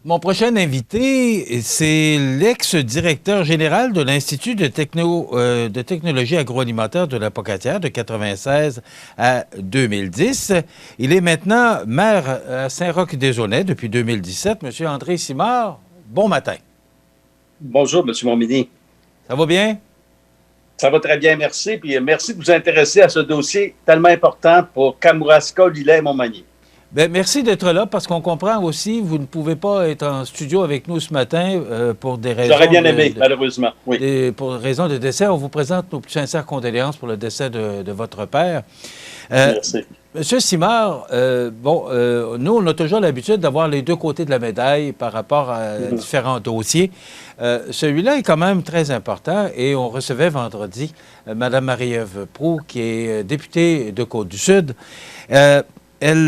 Mon prochain invité, c'est l'ex-directeur général de l'Institut de technologie agroalimentaire de la Pocatière de 96 à 2010. Il est maintenant maire à Saint-Roch-des-Aulnay depuis 2017. Monsieur André Simard, bon matin. Bonjour, M. Montminy. Ça va bien? Ça va très bien, merci. Puis merci de vous intéresser à ce dossier tellement important pour Kamouraska, Lillet et Montmagny. Bien, merci d'être là parce qu'on comprend aussi, vous ne pouvez pas être en studio avec nous ce matin pour des raisons. J'aurais bien aimé, malheureusement. Oui. Pour raison de décès. On vous présente nos plus sincères condoléances pour le décès de votre père. Merci. Monsieur Simard, nous, on a toujours l'habitude d'avoir les deux côtés de la médaille par rapport à différents dossiers. Celui-là est quand même très important et on recevait vendredi Mme Marie-Ève Proulx, qui est députée de Côte-du-Sud. Elle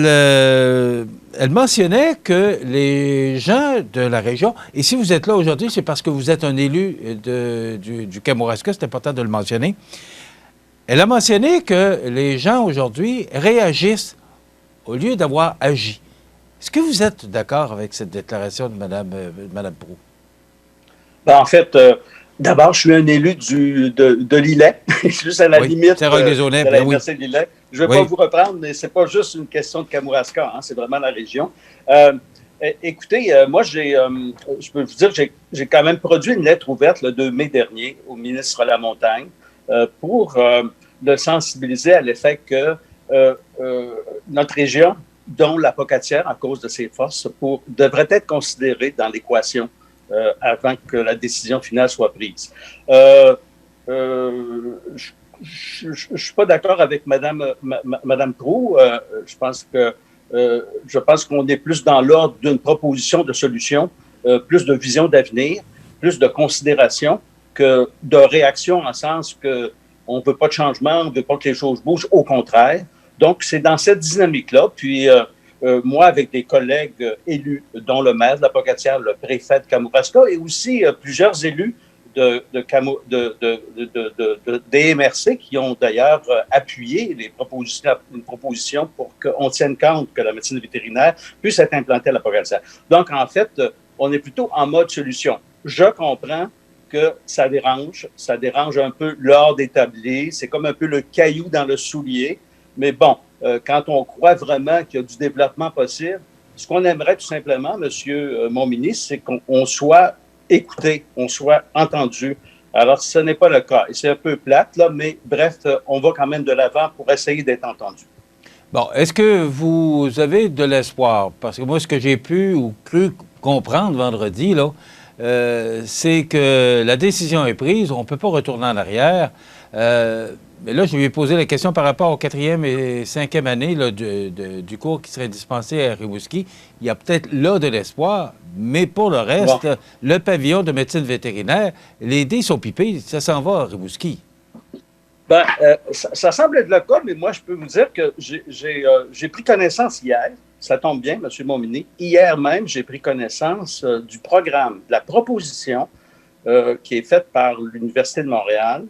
mentionnait que les gens de la région, et si vous êtes là aujourd'hui, c'est parce que vous êtes un élu du Kamouraska, c'est important de le mentionner. Elle a mentionné que les gens aujourd'hui réagissent au lieu d'avoir agi. Est-ce que vous êtes d'accord avec cette déclaration de Mme Proulx? Ben, en fait, d'abord, je suis un élu de Lillet, juste à la limite de la MRC de Lillet. Je ne vais pas vous reprendre, mais ce n'est pas juste une question de Kamouraska, hein, c'est vraiment la région. Écoutez, moi, je peux vous dire que j'ai quand même produit une lettre ouverte le 2 mai dernier au ministre Lamontagne pour le sensibiliser à l'effet que notre région, dont la Pocatière, à cause de ses forces, devrait être considérée dans l'équation avant que la décision finale soit prise. Je ne suis pas d'accord avec Mme Proulx. Je pense qu'on est plus dans l'ordre d'une proposition de solution, plus de vision d'avenir, plus de considération que de réaction en sens qu'on ne veut pas de changement, on ne veut pas que les choses bougent, au contraire. Donc, c'est dans cette dynamique-là. Puis, moi, avec des collègues élus, dont le maire de la Pocatière, le préfet de Kamouraska, et aussi plusieurs élus des MRC qui ont d'ailleurs appuyé une proposition pour qu'on tienne compte que la médecine vétérinaire puisse être implantée à la Pocatière. Donc, en fait, on est plutôt en mode solution. Je comprends que ça dérange un peu l'ordre établi, c'est comme un peu le caillou dans le soulier, mais bon, quand on croit vraiment qu'il y a du développement possible, ce qu'on aimerait tout simplement, M. Montminy, c'est qu'on soit écouté, on soit entendu. Alors, ce n'est pas le cas. Et c'est un peu plate, là, mais bref, on va quand même de l'avant pour essayer d'être entendu. Bon, est-ce que vous avez de l'espoir? Parce que moi, ce que j'ai pu ou cru comprendre vendredi, là, c'est que la décision est prise, on ne peut pas retourner en arrière. Mais là, je lui ai posé la question par rapport aux 4e et 5e années là, du cours qui serait dispensé à Rimouski. Il y a peut-être là de l'espoir, mais pour le reste, le pavillon de médecine vétérinaire, les dés sont pipés, ça s'en va à Rimouski. Ben, ça semble être le cas, mais moi, je peux vous dire que j'ai pris connaissance hier, ça tombe bien, M. Montminy, hier même, j'ai pris connaissance du programme, de la proposition qui est faite par l'Université de Montréal,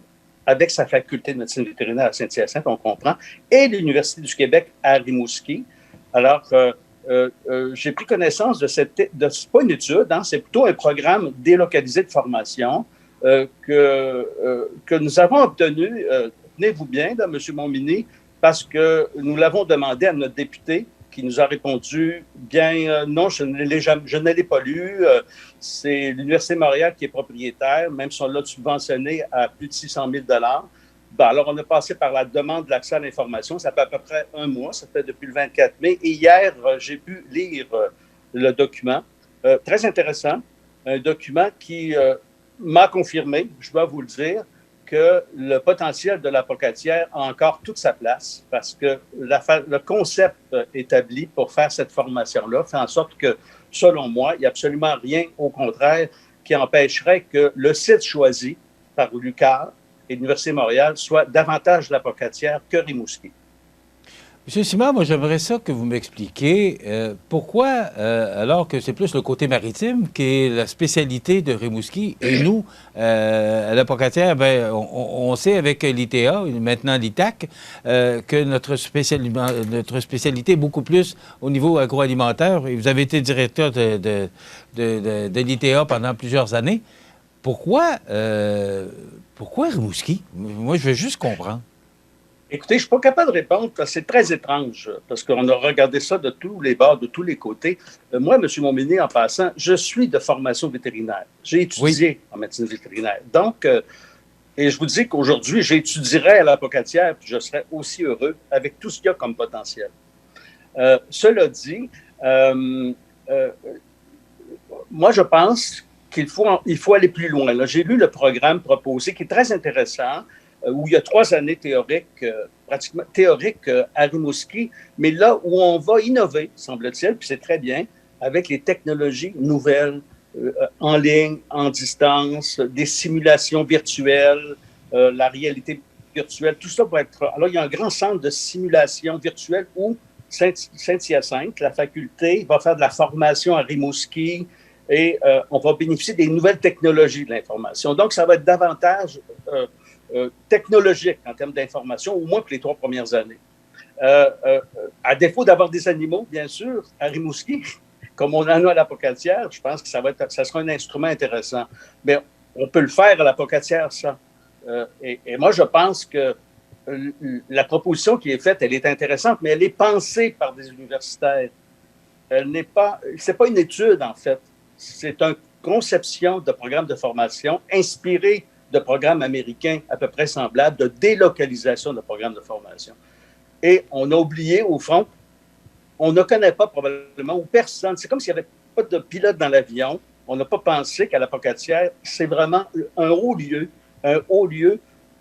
avec sa faculté de médecine vétérinaire à Saint-Hyacinthe, on comprend, et l'Université du Québec à Rimouski. Alors, j'ai pris connaissance c'est pas une étude, hein, c'est plutôt un programme délocalisé de formation que nous avons obtenu, tenez-vous bien, là, M. Montminy, parce que nous l'avons demandé à notre député, qui nous a répondu bien non, je ne l'ai pas lu. C'est l'Université de Montréal qui est propriétaire, même si on l'a subventionné à plus de 600 000 Ben, alors, on a passé par la demande de l'accès à l'information. Ça fait à peu près un mois, ça fait depuis le 24 mai. Et hier, j'ai pu lire le document. Très intéressant. Un document qui m'a confirmé, je dois vous le dire, que le potentiel de la Pocatière a encore toute sa place parce que le concept établi pour faire cette formation-là fait en sorte que, selon moi, il n'y a absolument rien, au contraire, qui empêcherait que le site choisi par l'UQAR et l'Université de Montréal soit davantage la Pocatière que Rimouski. Monsieur Simard, moi, j'aimerais ça que vous m'expliquiez pourquoi, alors que c'est plus le côté maritime qui est la spécialité de Rimouski, et nous, à la Pocatière, ben, on sait avec l'ITA, maintenant l'ITAC, que notre spécialité est beaucoup plus au niveau agroalimentaire. Et vous avez été directeur de l'ITA pendant plusieurs années. Pourquoi Rimouski? Moi, je veux juste comprendre. Écoutez, je ne suis pas capable de répondre parce que c'est très étrange, parce qu'on a regardé ça de tous les bords, de tous les côtés. Moi, M. Montminy, en passant, je suis de formation vétérinaire. J'ai étudié en médecine vétérinaire. Donc, et je vous dis qu'aujourd'hui, j'étudierais à la Pocatière, puis je serais aussi heureux avec tout ce qu'il y a comme potentiel. Cela dit, moi, je pense qu'il faut aller plus loin. Là, j'ai lu le programme proposé qui est très intéressant, où il y a 3 années théoriques, pratiquement théoriques à Rimouski, mais là où on va innover, semble-t-il, puis c'est très bien, avec les technologies nouvelles, en ligne, en distance, des simulations virtuelles, la réalité virtuelle, tout ça va être... Alors, il y a un grand centre de simulation virtuelle où Saint-Hyacinthe, la faculté, va faire de la formation à Rimouski et on va bénéficier des nouvelles technologies de l'information. Donc, ça va être davantage... technologique en termes d'information, au moins pour les 3 premières années. À défaut d'avoir des animaux, bien sûr, à Rimouski, comme on en a à la Pocatière, je pense que ça sera un instrument intéressant. Mais on peut le faire à la Pocatière, ça. Et moi, je pense que la proposition qui est faite, elle est intéressante, mais elle est pensée par des universitaires. C'est pas une étude, en fait. C'est une conception de programme de formation inspirée de programmes américains à peu près semblables, de délocalisation de programmes de formation. Et on a oublié, au fond, on ne connaît pas probablement, ou personne, c'est comme s'il n'y avait pas de pilote dans l'avion, on n'a pas pensé qu'à la Pocatière, c'est vraiment un haut lieu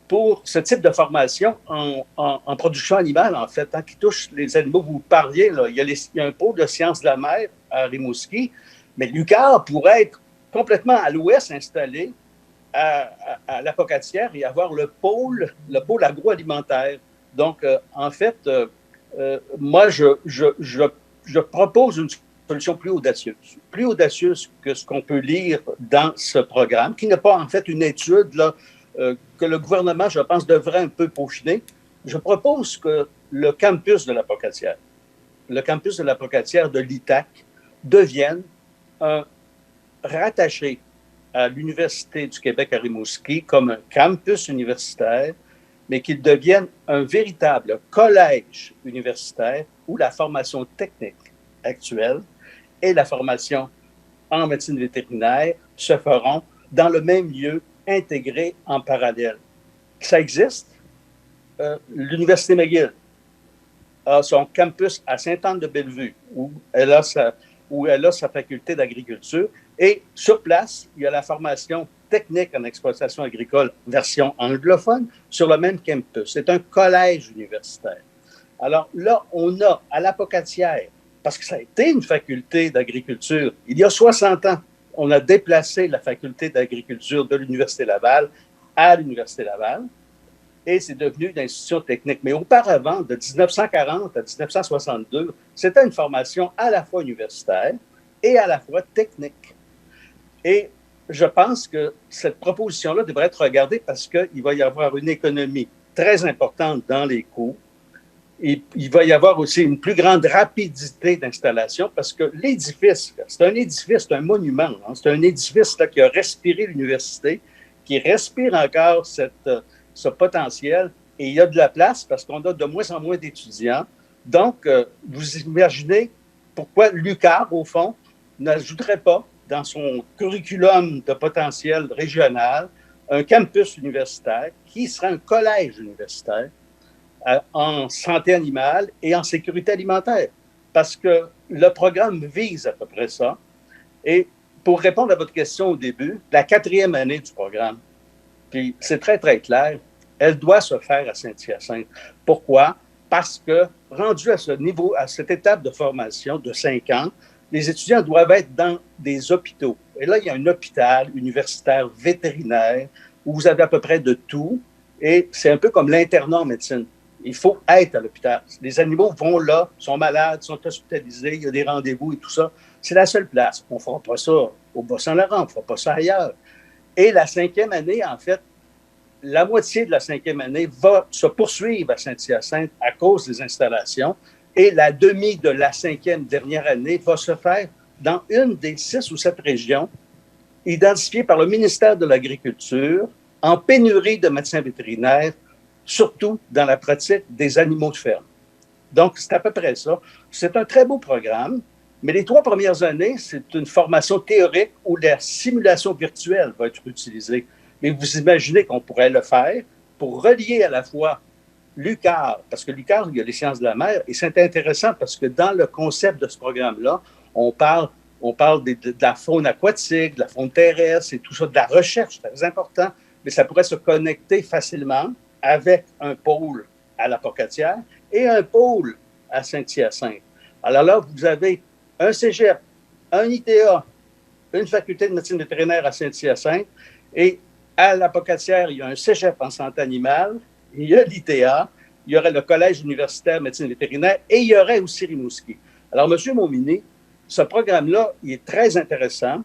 pour ce type de formation en production animale, en fait, qui touche les animaux. Vous parliez, là, il y a un pôle de sciences de la mer à Rimouski, mais l'UQAR pourrait être complètement à l'ouest installé à la Pocatière et avoir le pôle agroalimentaire. Donc, en fait, moi, je propose une solution plus audacieuse que ce qu'on peut lire dans ce programme, qui n'est pas en fait une étude là, que le gouvernement, je pense, devrait un peu peaufiner. Je propose que le campus de la Pocatière de l'ITAC, devienne rattaché à l'Université du Québec à Rimouski comme un campus universitaire, mais qu'il devienne un véritable collège universitaire où la formation technique actuelle et la formation en médecine vétérinaire se feront dans le même lieu, intégrés en parallèle. Ça existe. L'Université McGill a son campus à Sainte-Anne-de-Bellevue, où elle a sa faculté d'agriculture. Et sur place, il y a la formation technique en exploitation agricole, version anglophone, sur le même campus. C'est un collège universitaire. Alors là, on a à la Pocatière, parce que ça a été une faculté d'agriculture, il y a 60 ans, on a déplacé la faculté d'agriculture de l'Université Laval à l'Université Laval, et c'est devenu une institution technique. Mais auparavant, de 1940 à 1962, c'était une formation à la fois universitaire et à la fois technique. Et je pense que cette proposition-là devrait être regardée parce qu'il va y avoir une économie très importante dans les coûts. Et il va y avoir aussi une plus grande rapidité d'installation parce que l'édifice, c'est un monument, hein, c'est un édifice là, qui a respiré l'université, qui respire encore ce potentiel. Et il y a de la place parce qu'on a de moins en moins d'étudiants. Donc, vous imaginez pourquoi l'UQAR, au fond, n'ajouterait pas dans son curriculum de potentiel régional un campus universitaire qui sera un collège universitaire en santé animale et en sécurité alimentaire. Parce que le programme vise à peu près ça. Et pour répondre à votre question au début, la 4e année du programme, puis c'est très, très clair, elle doit se faire à Saint-Hyacinthe. Pourquoi? Parce que, rendu à ce niveau, à cette étape de formation de 5 ans, les étudiants doivent être dans des hôpitaux. Et là, il y a un hôpital universitaire vétérinaire où vous avez à peu près de tout. Et c'est un peu comme l'internat en médecine. Il faut être à l'hôpital. Les animaux vont là, sont malades, sont hospitalisés, il y a des rendez-vous et tout ça. C'est la seule place. On ne fera pas ça au Bas-Saint-Laurent, on ne fera pas ça ailleurs. Et la 5e année, en fait, la moitié de la 5e année va se poursuivre à Saint-Hyacinthe à cause des installations. Et la demi de la 5e dernière année va se faire dans une des 6 ou 7 régions identifiées par le ministère de l'Agriculture en pénurie de médecins vétérinaires, surtout dans la pratique des animaux de ferme. Donc, c'est à peu près ça. C'est un très beau programme, mais les 3 premières années, c'est une formation théorique où la simulation virtuelle va être utilisée. Mais vous imaginez qu'on pourrait le faire pour relier à la fois l'UQAR, parce que l'UQAR, il y a les sciences de la mer, et c'est intéressant parce que dans le concept de ce programme-là, on parle de la faune aquatique, de la faune terrestre et tout ça, de la recherche, c'est très important, mais ça pourrait se connecter facilement avec un pôle à la Pocatière et un pôle à Saint-Hyacinthe. Alors là, vous avez un cégep, un ITA, une faculté de médecine vétérinaire à Saint-Hyacinthe, et à la Pocatière, il y a un cégep en santé animale, il y a l'ITA, il y aurait le collège universitaire de médecine vétérinaire et il y aurait aussi Rimouski. Alors, M. Montminy, ce programme-là, il est très intéressant,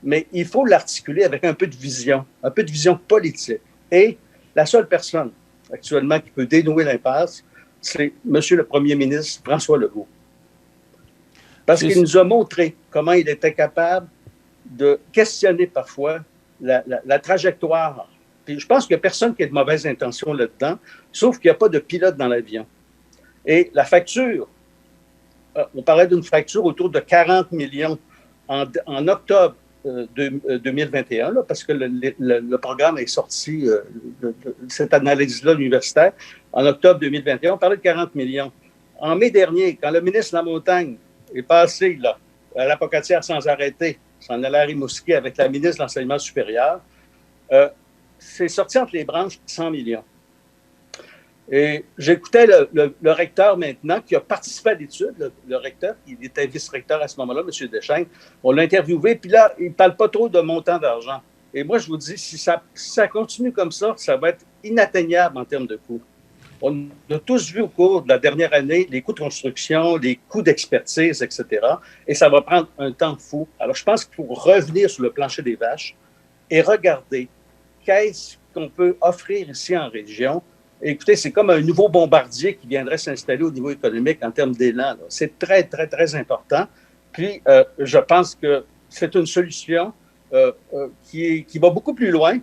mais il faut l'articuler avec un peu de vision politique. Et la seule personne actuellement qui peut dénouer l'impasse, c'est M. le Premier ministre François Legault. Parce qu'il nous a montré comment il était capable de questionner parfois la trajectoire. Puis je pense qu'il n'y a personne qui ait de mauvaises intentions là-dedans, sauf qu'il n'y a pas de pilote dans l'avion. Et la facture, on parlait d'une facture autour de 40 millions en octobre 2021, là, parce que le programme est sorti, cette analyse-là universitaire, en octobre 2021, on parlait de 40 millions. En mai dernier, quand le ministre Lamontagne est passé là, à la Pocatière sans arrêter, s'en allait à Rimouski avec la ministre de l'Enseignement supérieur, c'est sorti entre les branches 100 millions. Et j'écoutais le recteur maintenant, qui a participé à l'étude, le recteur, il était vice-recteur à ce moment-là, M. Deschênes. On l'a interviewé, puis là, il ne parle pas trop de montant d'argent. Et moi, je vous dis, si ça continue comme ça va être inatteignable en termes de coûts. On a tous vu au cours de la dernière année les coûts de construction, les coûts d'expertise, etc. Et ça va prendre un temps fou. Alors, je pense qu'il faut revenir sur le plancher des vaches et regarder qu'est-ce qu'on peut offrir ici en région. Écoutez, c'est comme un nouveau bombardier qui viendrait s'installer au niveau économique en termes d'élan. C'est très, très, très important. Puis, je pense que c'est une solution qui va beaucoup plus loin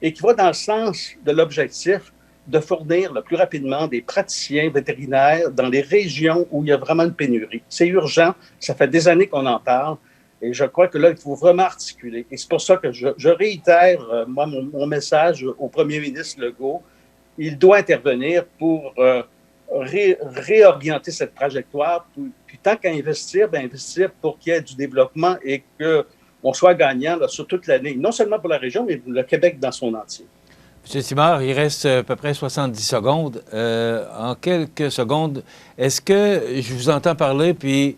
et qui va dans le sens de l'objectif de fournir le plus rapidement des praticiens vétérinaires dans les régions où il y a vraiment une pénurie. C'est urgent. Ça fait des années qu'on en parle. Et je crois que là, il faut vraiment articuler. Et c'est pour ça que je réitère, moi, mon message au premier ministre Legault. Il doit intervenir pour réorienter cette trajectoire. Puis tant qu'à investir, investir pour qu'il y ait du développement et qu'on soit gagnant là, sur toute l'année, non seulement pour la région, mais pour le Québec dans son entier. M. Simard, il reste à peu près 70 secondes. En quelques secondes, est-ce que je vous entends parler, puis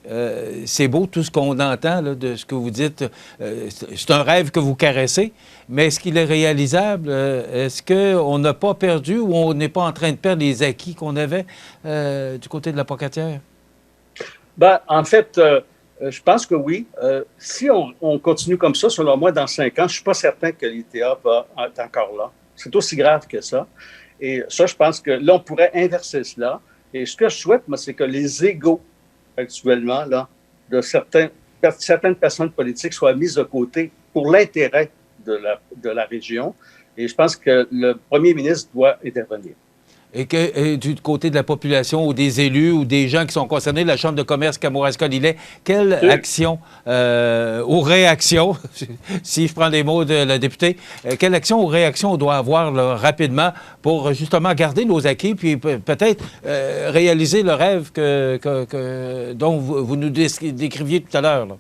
c'est beau tout ce qu'on entend là, de ce que vous dites, c'est un rêve que vous caressez, mais est-ce qu'il est réalisable? Est-ce qu'on n'a pas perdu ou on n'est pas en train de perdre les acquis qu'on avait du côté de la Pocatière? En fait, je pense que oui. Si on continue comme ça, selon moi, dans 5 ans, je ne suis pas certain que l'ITA va être encore là. C'est aussi grave que ça. Et ça, je pense que là, on pourrait inverser cela. Et ce que je souhaite, moi, c'est que les égos, actuellement, là, de certaines personnes politiques soient mises de côté pour l'intérêt de la région. Et je pense que le premier ministre doit intervenir. Et du côté de la population ou des élus ou des gens qui sont concernés, la Chambre de commerce Kamouraska-Lillet, quelle action ou réaction, si je prends les mots de la députée, quelle action ou réaction on doit avoir là, rapidement pour justement garder nos acquis puis peut-être réaliser le rêve dont vous nous décriviez tout à l'heure? Là.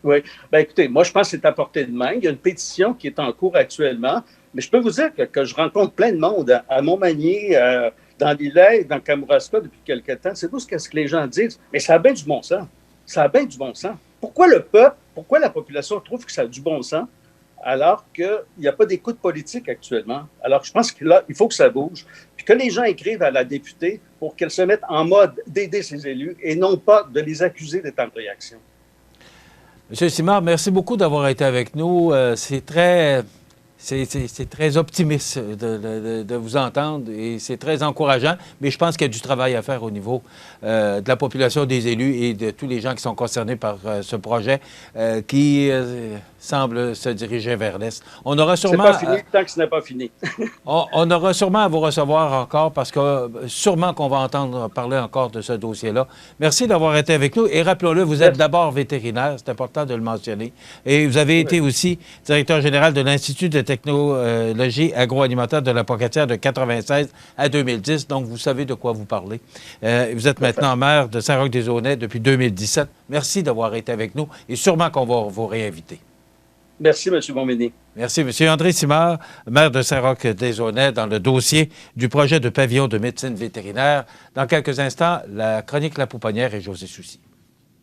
Oui. Écoutez, moi, je pense que c'est à portée de main. Il y a une pétition qui est en cours actuellement. Mais je peux vous dire que je rencontre plein de monde à Montmagny, dans l'Îlet, dans Kamouraska depuis quelque temps. C'est tout ce que les gens disent. Mais ça a bien du bon sens. Ça a bien du bon sens. Pourquoi le peuple, pourquoi la population trouve que ça a du bon sens? alors qu'il n'y a pas d'écoute politique actuellement. Alors, je pense que là, il faut que ça bouge, puis que les gens écrivent à la députée pour qu'elle se mette en mode d'aider ses élus et non pas de les accuser d'être en réaction. Monsieur Simard, merci beaucoup d'avoir été avec nous. C'est très optimiste de vous entendre et c'est très encourageant, mais je pense qu'il y a du travail à faire au niveau de la population, des élus et de tous les gens qui sont concernés par ce projet qui semble se diriger vers l'Est. On aura sûrement... C'est pas fini tant que ce n'est pas fini. on aura sûrement à vous recevoir encore parce que sûrement qu'on va entendre parler encore de ce dossier-là. Merci d'avoir été avec nous et rappelons-le, vous êtes d'abord vétérinaire, c'est important de le mentionner, et vous avez été aussi directeur général de l'Institut de technologie agroalimentaire de la Pocatière de 1996 à 2010, donc vous savez de quoi vous parlez. Vous êtes maintenant maire de Saint-Roch-des-Aunais depuis 2017. Merci d'avoir été avec nous et sûrement qu'on va vous réinviter. Merci, M. Montminy. Merci, M. André Simard, maire de Saint-Roch-des-Aunais, dans le dossier du projet de pavillon de médecine vétérinaire. Dans quelques instants, la chronique La Pouponnière et José Soucy.